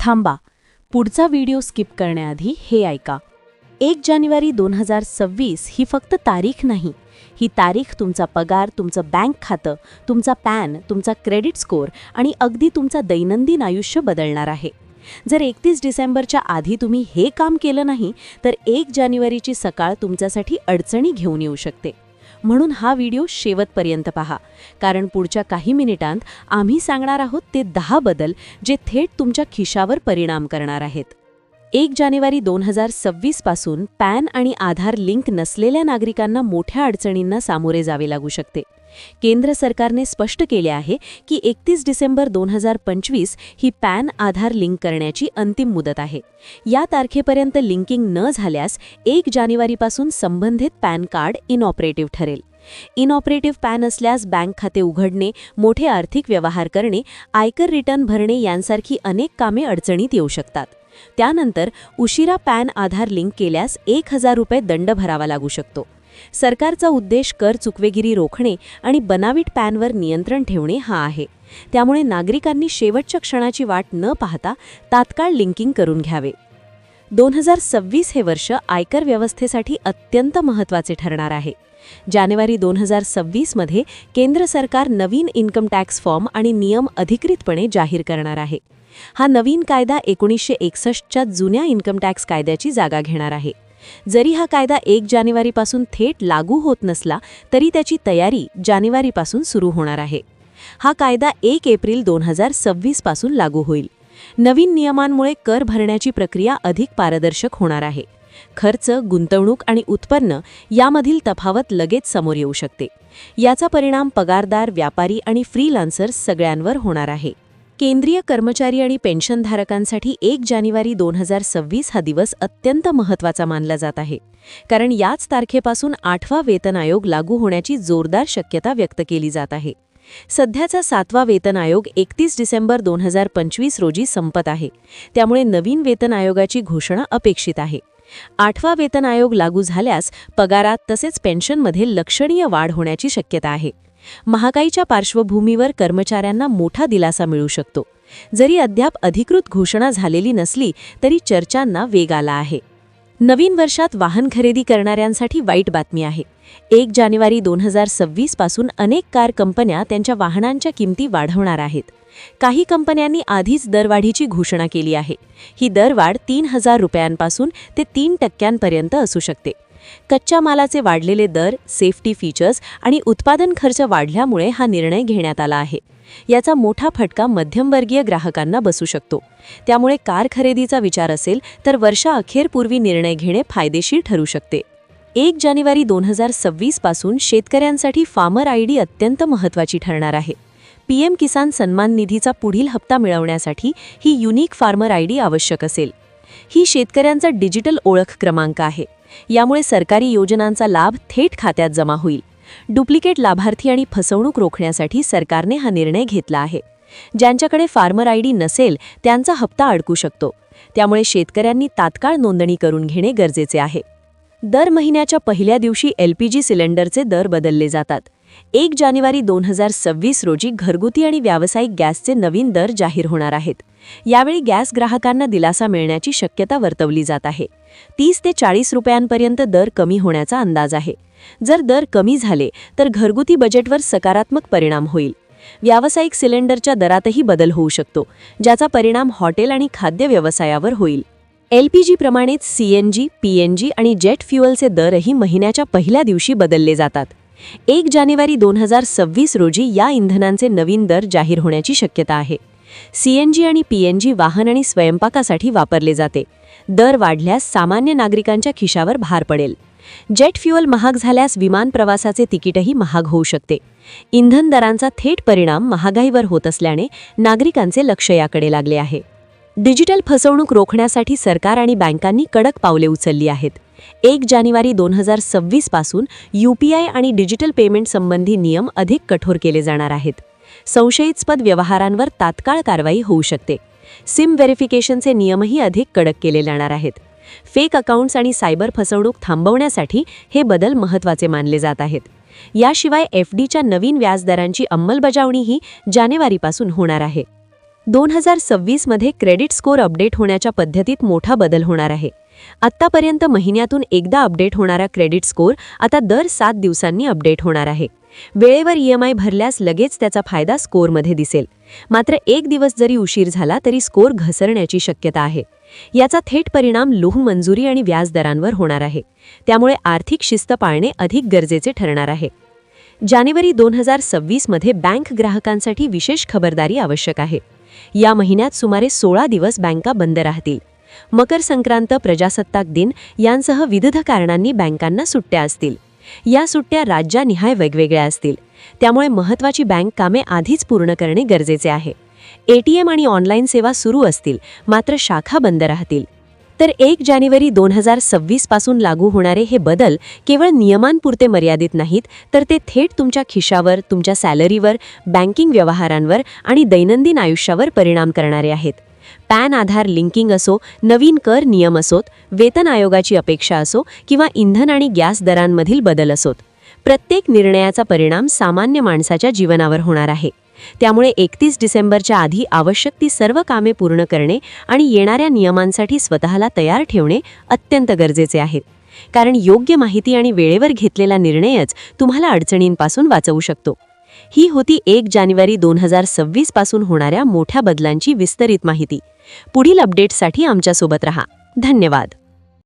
थांबा, पुढचा video skip करण्याआधी हे ऐका. 1 जानेवारी 2026 ही फक्त तारीख नाही. ही तारीख तुमचा पगार, तुमचं बँक खातं, तुमचा पॅन, तुमचा क्रेडिट स्कोअर आणि अगदी तुमचा दैनंदिन आयुष्य बदलणार आहे. जर 31 डिसेंबरच्या आधी तुम्ही हे काम केलं नाही, तर 1 जानेवारीची सकाळ तुमच्यासाठी अडचणी घेऊन येऊ शकते. म्हणून हा व्हिडिओ शेवटपर्यंत पहा, कारण पुढच्या काही मिनिटांत आम्ही सांगणार आहोत ते 10 बदल जे थेट तुमच्या खिशावर परिणाम करणार आहेत. 1 जानेवारी 2026 पासून पॅन आणि आधार लिंक नसलेल्या नागरिकांना मोठ्या अडचणींना सामोरे जावे लागू शकते. केंद्र सरकारने स्पष्ट केले आहे की 31 डिसेंबर 2025 ही पॅन आधार लिंक करण्याची अंतिम मुदत आहे. या तारखेपर्यंत लिंकिंग न झाल्यास 1 जानेवारीपासून संबंधित पॅन कार्ड इनऑपरेटिव्ह ठरेल. इनऑपरेटिव्ह पॅन असल्यास बँक खाते उघडणे, मोठे आर्थिक व्यवहार करणे, आयकर रिटर्न भरणे यांसारखी अनेक कामे अडचणीत येऊ शकतात. त्यानंतर उशिरा पॅन आधार लिंक केल्यास 1000 रुपये दंड भरावा लागू शकतो. सरकारचा उद्देश कर चुकवेगिरी रोखणे आणि बनावट पॅनवर नियंत्रण ठेवणे हा आहे. त्यामुळे नागरिकांनी शेवटच्या क्षणाची वाट न पाहता तात्काळ लिंकिंग करून घ्यावे. 2026 हे वर्ष आयकर व्यवस्थेसाठी अत्यंत महत्त्वाचे ठरणार आहे. जानेवारी 2026 मध्ये केंद्र सरकार नवीन इन्कम टॅक्स फॉर्म आणि नियम अधिकृतपणे जाहीर करणार आहे. हा नवीन कायदा 1961च्या जुन्या इन्कम टॅक्स कायद्याची जागा घेणार आहे. जरी हा कायदा 1 जानेवारीपासून थेट लागू होत नसला तरी त्याची तयारी जानेवारीपासून सुरू होणार आहे. हा कायदा 1 एप्रिल 2026 पासून लागू होईल. नवीन नियमांमुळे कर भरण्याची प्रक्रिया अधिक पारदर्शक होणार आहे. खर्च, गुंतवणूक आणि उत्पन्न यामधील तफावत लगेच समोर येऊ शकते. याचा परिणाम पगारदार, व्यापारी आणि फ्रीलान्सर्स सगळ्यांवर होणार आहे. केंद्रीय कर्मचारी आणि पेन्शनधारकांसाठी 1 जानेवारी 2026 हा दिवस अत्यंत महत्त्वाचा मानला जात आहे, कारण याच तारखेपासून 8वा वेतन आयोग लागू होण्याची जोरदार शक्यता व्यक्त केली जात आहे. सध्याचा 7वा वेतन आयोग 31 डिसेंबर 2025 रोजी संपत आहे, त्यामुळे नवीन वेतन आयोगाची घोषणा अपेक्षित आहे. 8वा वेतन आयोग लागू झाल्यास पगारात तसेच पेन्शनमध्ये लक्षणीय वाढ होण्याची शक्यता आहे. महागाईच्या पार्श्वभूमीवर कर्मचाऱ्यांना मोठा दिलासा मिळू शकतो. जरी अद्याप अधिकृत घोषणा झालेली नसली तरी चर्चांना वेग आला आहे. नवीन वर्षात वाहन खरेदी करणाऱ्यांसाठी वाईट बातमी आहे. 1 जानेवारी 2026 पासून अनेक कार कंपन्या त्यांच्या वाहनांच्या किमती वाढवणार आहेत. काही कंपन्यांनी आधीच दरवाढीची घोषणा केली आहे. ही दरवाढ 3000 रुपयांपासून ते 3% असू शकते. कच्च्या मालाचे वाढलेले दर, सेफ्टी फीचर्स आणि उत्पादन खर्च वाढल्यामुळे हा निर्णय घेण्यात आला आहे. याचा मोठा फटका मध्यमवर्गीय ग्राहकांना बसू शकतो. त्यामुळे कार खरेदीचा विचार असेल तर वर्षाअखेरपूर्वी निर्णय घेणे फायदेशीर ठरू शकते. 1 जानेवारी 2026 पासून शेतकऱ्यांसाठी फार्मर आयडी अत्यंत महत्त्वाची ठरणार आहे. PM किसान सन्मान निधीचा पुढील हप्ता मिळवण्यासाठी ही युनिक फार्मर आयडी आवश्यक असेल. ही शेतकऱ्यांचा डिजिटल ओळख क्रमांक आहे. यामुळे सरकारी योजनांचा लाभ थेट खात्यात जमा होईल. डुप्लिकेट लाभार्थी आणि फसवणूक रोखण्यासाठी सरकारने हा निर्णय घेतला आहे. ज्यांच्याकडे फार्मर आयडी नसेल त्यांचा हप्ता अडकू शकतो. त्यामुळे शेतकऱ्यांनी तात्काळ नोंदणी करून घेणे गरजेचे आहे. दर महिन्याच्या पहिल्या दिवशी LPG सिलेंडरचे दर बदलले जातात. 1 जानेवारी 2026 रोजी घरगुती आणि व्यावसायिक गॅसचे नवीन दर जाहीर होणार आहेत. यावेळी गॅस ग्राहकांना दिलासा मिळण्याची शक्यता वर्तवली जात आहे. 30 ते 40 रुपयांपर्यंत दर कमी होण्याचा अंदाज आहे. जर दर कमी झाले तर घरगुती बजेटवर सकारात्मक परिणाम होईल. व्यावसायिक सिलेंडरच्या दरातही बदल होऊ शकतो, ज्याचा परिणाम हॉटेल आणि खाद्य व्यवसायावर होईल. LPG प्रमाणेच CNG, PNG आणि जेट फ्युएलचे दरही महिन्याच्या पहिल्या दिवशी बदलले जातात. 1 जानेवारी 2026 रोजी या इंधनांचे नवीन दर जाहीर होण्याची शक्यता आहे. CNG आणि PNG वाहन आणि स्वयंपाकासाठी वापरले जाते. दर वाढल्यास सामान्य नागरिकांच्या खिशावर भार पडेल. जेट फ्युएल महाग झाल्यास विमान प्रवासाचे तिकीटही महाग होऊ शकते. इंधन दरांचा थेट परिणाम महागाईवर होत असल्याने नागरिकांचे लक्ष याकडे लागले आहे. डिजिटल फसवणूक रोखण्यासाठी सरकार आणि बँकांनी कडक पावले उचलली आहेत. 1 जानेवारी 2026 पासून UPI आणि डिजिटल पेमेंट संबंधी नियम अधिक कठोर केले जाणार आहेत. संशयास्पद व्यवहारांवर तात्काळ कारवाई होऊ शकते. सिम व्हेरिफिकेशनचे नियमही अधिक कडक केले जाणार आहेत. फेक अकाउंट्स आणि सायबर फसवणूक थांबवण्यासाठी हे बदल महत्त्वाचे मानले जात आहेत. याशिवाय FDच्या नवीन व्याजदरांची अंमलबजावणीही जानेवारीपासून होणार आहे. 2026 मध्ये क्रेडिट स्कोअर अपडेट होण्याच्या पद्धतीत मोठा बदल होणार आहे. आत्तापर्यंत महिन्यातून एकदा अपडेट होणारा क्रेडिट स्कोअर आता दर 7 दिवसांनी अपडेट होणार आहे. वेळेवर EMI भरल्यास लगेच त्याचा फायदा स्कोअरमध्ये दिसेल. मात्र एक दिवस जरी उशीर झाला तरी स्कोअर घसरण्याची शक्यता आहे. याचा थेट परिणाम लोन मंजुरी आणि व्याजदरांवर होणार आहे. त्यामुळे आर्थिक शिस्त पाळणे अधिक गरजेचे ठरणार आहे. जानेवारी 2026 मध्ये बँक ग्राहकांसाठी विशेष खबरदारी आवश्यक आहे. या महिन्यात सुमारे 16 दिवस बँका बंद राहतील. मकर संक्रांत, प्रजासत्ताक दिन यांसह विविध कारणांनी बँकांना सुट्ट्या असतील. या सुट्ट्या राज्यानिहाय वेगवेगळ्या असतील. त्यामुळे महत्त्वाची बँक कामे आधीच पूर्ण करणे गरजेचे आहे. ATM आणि ऑनलाईन सेवा सुरू असतील, मात्र शाखा बंद राहतील. तर 1 जानेवारी 2026 पासून लागू होणारे हे बदल केवळ नियमांपुरते मर्यादित नाहीत, तर ते थेट तुमच्या खिशावर, तुमच्या सॅलरीवर, बँकिंग व्यवहारांवर आणि दैनंदिन आयुष्यावर परिणाम करणारे आहेत. पॅन आधार लिंकिंग असो, नवीन कर नियम असोत, वेतन आयोगाची अपेक्षा असो किंवा इंधन आणि गॅस दरांमधील बदल असोत, प्रत्येक निर्णयाचा परिणाम सामान्य माणसाच्या जीवनावर होणार आहे. त्यामुळे 31 डिसेंबरच्या आधी आवश्यक ती सर्व कामे पूर्ण करणे आणि येणाऱ्या नियमांसाठी स्वतःला तयार ठेवणे अत्यंत गरजेचे आहे. कारण योग्य माहिती आणि वेळेवर घेतलेला निर्णयच तुम्हाला अडचणींपासून वाचवू शकतो. ही होती 1 जानेवारी 2026 पासून होणाऱ्या मोठ्या बदलांची विस्तरित माहिती. पुढील अपडेट्ससाठी आमच्यासोबत रहा. धन्यवाद.